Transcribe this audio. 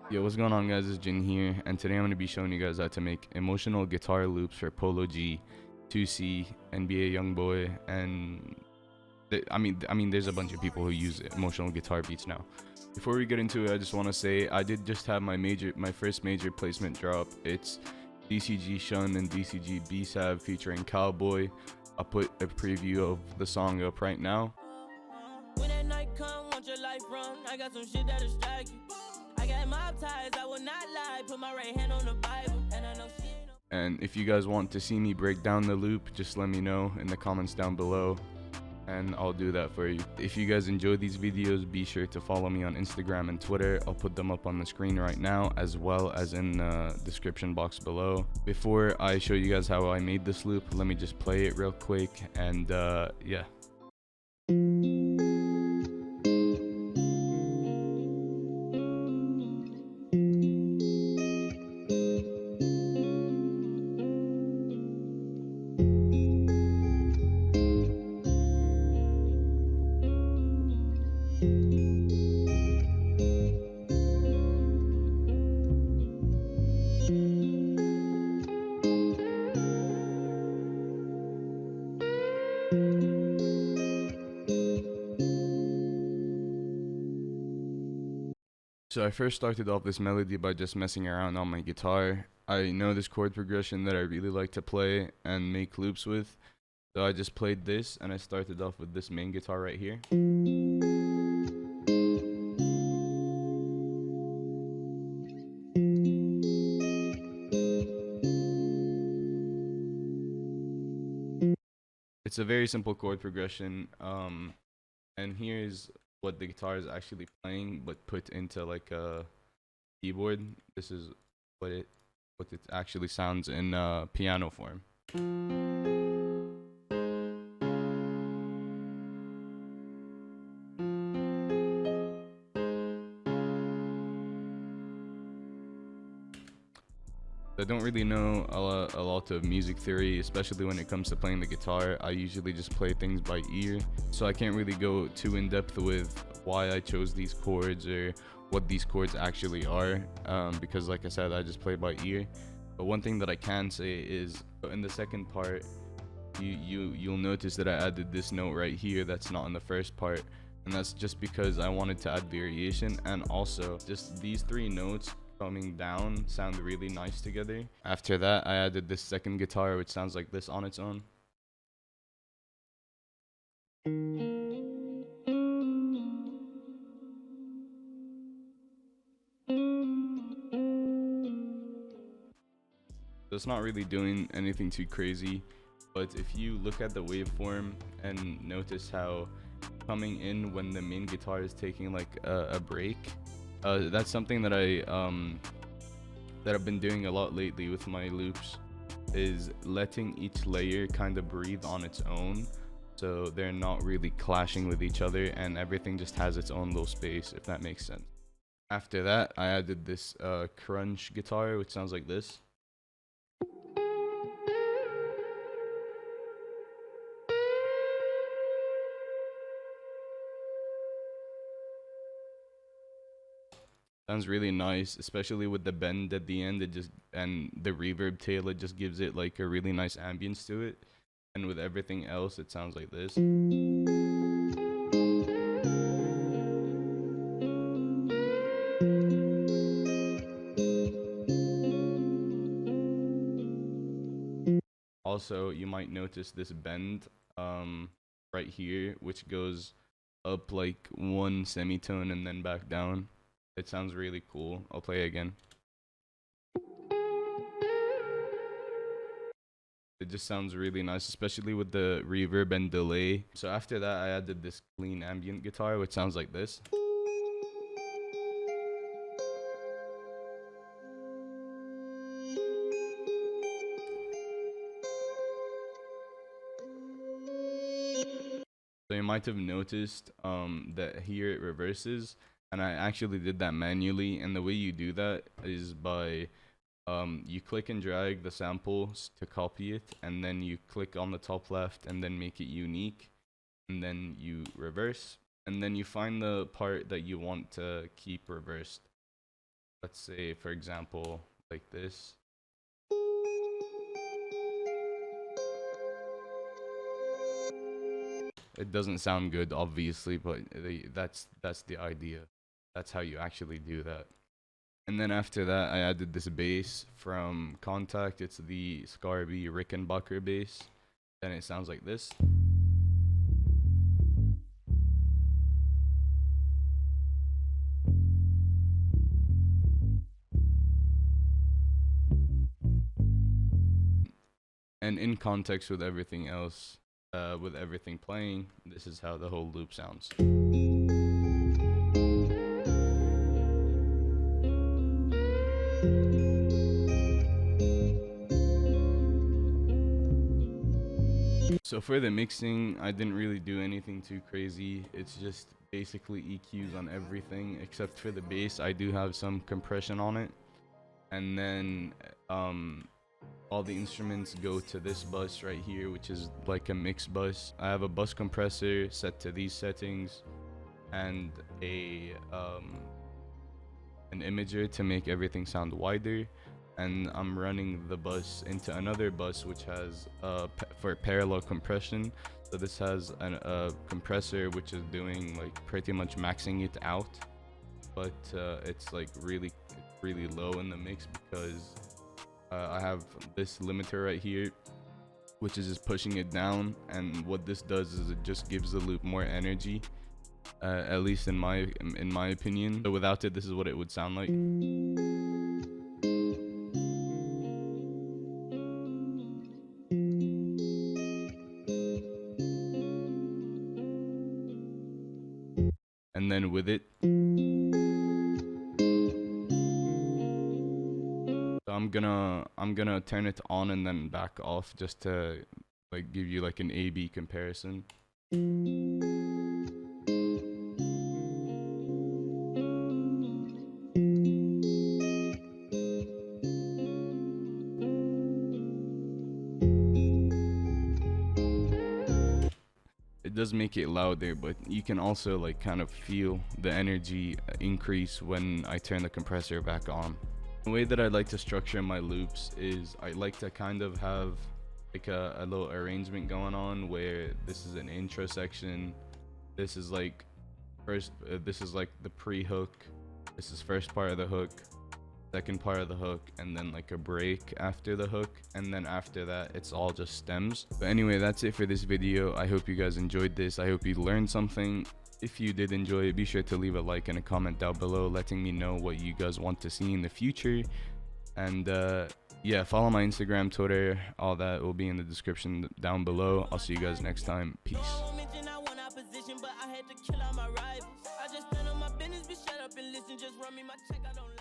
Yo, what's going on, guys? It's Jinn here, and today I'm going to be showing you guys how to make emotional guitar loops for POLO G, toosii, NBA Youngboy, and there's a bunch of people who use emotional guitar beats now. Before we get into it, I just want to say I did just have my first major placement drop. It's DCG Shun and DCG B-Sav featuring Cowboy. I'll put a preview of the song up right now. When that night come, want your life run, I got some shit that'll strike you. I got mob ties, I will not lie. Put my right hand on the Bible, and I know she ain't no. And if you guys want to see me break down the loop, just let me know in the comments down below, and I'll do that for you. If you guys enjoy these videos, be sure to follow me on Instagram and Twitter. I'll put them up on the screen right now, as well as in the description box below. Before I show you guys how I made this loop, let me just play it real quick, and yeah. So I first started off this melody by just messing around on my guitar. I know this chord progression that I really like to play and make loops with. So I just played this, and I started off with this main guitar right here. It's a very simple chord progression, and here's what the guitar is actually playing, but put into like a keyboard. This is what it actually sounds in piano form. I don't really know a lot of music theory, especially when it comes to playing the guitar. I usually just play things by ear, so I can't really go too in depth with why I chose these chords or what these chords actually are, because like I said, I just play by ear. But one thing that I can say is in the second part, you'll notice that I added this note right here that's not in the first part, and that's just because I wanted to add variation, and also just these three notes coming down sound really nice together. After that, I added this second guitar, which sounds like this on its own. So it's not really doing anything too crazy, but if you look at the waveform and notice how coming in when the main guitar is taking like a break, that's something that I've been doing a lot lately with my loops, is letting each layer kind of breathe on its own, so they're not really clashing with each other and everything just has its own little space, if that makes sense. After that, I added this crunch guitar, which sounds like this. Sounds really nice, especially with the bend at the end. And the reverb tail, it just gives it like a really nice ambience to it. And with everything else, it sounds like this. Also, you might notice this bend right here, which goes up like one semitone and then back down. It sounds really cool. I'll play again. It just sounds really nice, especially with the reverb and delay. So after that, I added this clean ambient guitar, which sounds like this. So you might have noticed that here it reverses, and I actually did that manually. And the way you do that is by you click and drag the samples to copy it, and then you click on the top left and then make it unique, and then you reverse, and then you find the part that you want to keep reversed. let's say for example like this. It doesn't sound good obviously, but that's the idea. That's how you actually do that. And then after that I added this bass from Contact. It's the Scarby Rickenbacker bass, and it sounds like this. And in context with everything else, with everything playing, this is how the whole loop sounds. So for the mixing, I didn't really do anything too crazy. It's just basically EQs on everything except for the bass. I do have some compression on it, and then all the instruments go to this bus right here, which is like a mix bus. I have a bus compressor set to these settings, and an imager to make everything sound wider. And I'm running the bus into another bus which has for parallel compression. So this has a compressor which is doing like pretty much maxing it out, but it's like really low in the mix because I have this limiter right here which is just pushing it down, and what this does is it just gives the loop more energy, at least in my opinion. So without it, this is what it would sound like. And then with it, so I'm gonna turn it on and then back off just to like give you like an A/B comparison. It does make it louder, but you can also like kind of feel the energy increase when I turn the compressor back on. The way that I like to structure my loops is I like to kind of have like a little arrangement going on where this is an intro section, this is like this is like the pre-hook, this is first part of the hook, second part of the hook, and then like a break after the hook, and then after that it's all just stems. But anyway, that's it for this video. I hope you guys enjoyed this. I hope you learned something. If you did enjoy it, be sure to leave a like and a comment down below letting me know what you guys want to see in the future. And yeah, follow my Instagram, Twitter, all that will be in the description down below. I'll see you guys next time. Peace. I just stand on my business, be shut up and listen, just run me my check, I don't